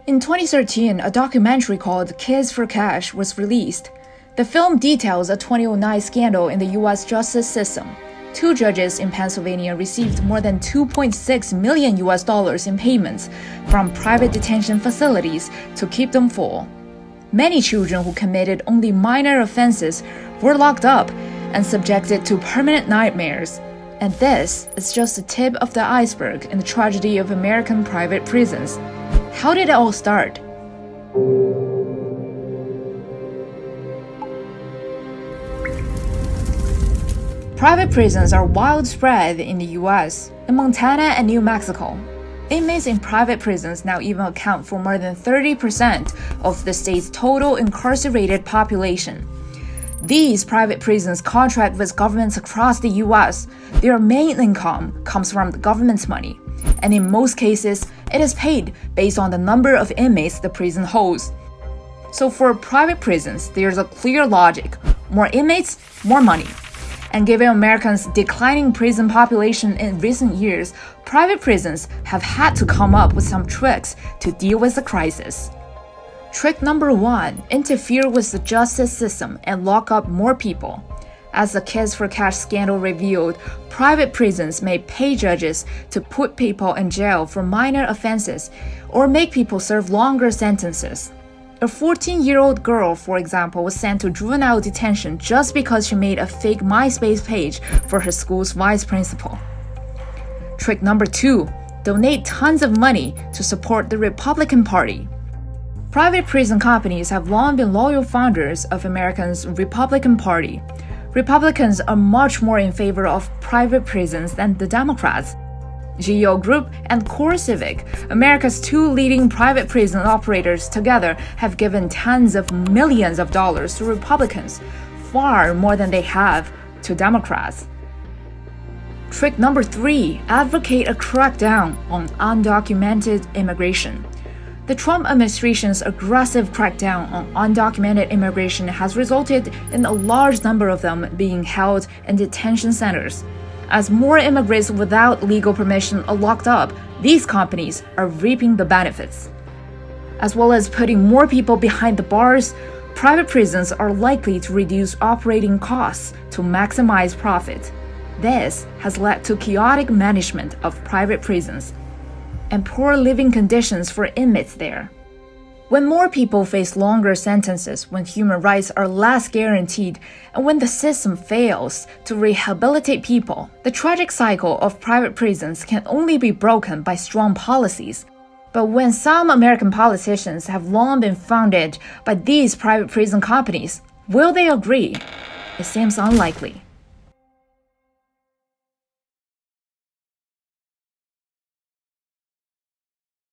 In 2013, a documentary called Kids for Cash was released. The film details a 2009 scandal in the U.S. justice system. Two judges in Pennsylvania received more than $2.6 million in payments from private detention facilities to keep them full. Many children who committed only minor offenses were locked up and subjected to permanent nightmares. And this is just the tip of the iceberg in the tragedy of American private prisons. How did it all start? Private prisons are widespread in the US, in Montana and New Mexico. Inmates in private prisons now even account for more than 30% of the state's total incarcerated population. These private prisons contract with governments across the US. Their main income comes from the government's money, and in most cases, it is paid based on the number of inmates the prison holds. So for private prisons, there's a clear logic: more inmates, more money. And given Americans' declining prison population in recent years, private prisons have had to come up with some tricks to deal with the crisis. Trick number 1: interfere with the justice system and lock up more people. As the Kids for Cash scandal revealed, private prisons may pay judges to put people in jail for minor offenses or make people serve longer sentences. A 14-year-old girl, for example, was sent to juvenile detention just because she made a fake MySpace page for her school's vice principal. Trick number 2: donate tons of money to support the Republican Party. Private prison companies have long been loyal founders of America's Republican Party. Republicans are much more in favor of private prisons than the Democrats. GEO Group and CoreCivic, America's two leading private prison operators, together have given tens of millions of dollars to Republicans, far more than they have to Democrats. Trick number 3: advocate a crackdown on undocumented immigration. The Trump administration's aggressive crackdown on undocumented immigration has resulted in a large number of them being held in detention centers. As more immigrants without legal permission are locked up, these companies are reaping the benefits. As well as putting more people behind the bars, private prisons are likely to reduce operating costs to maximize profit. This has led to chaotic management of private prisons and poor living conditions for inmates there. When more people face longer sentences, when human rights are less guaranteed, and when the system fails to rehabilitate people, the tragic cycle of private prisons can only be broken by strong policies. But when some American politicians have long been funded by these private prison companies, will they agree? It seems unlikely.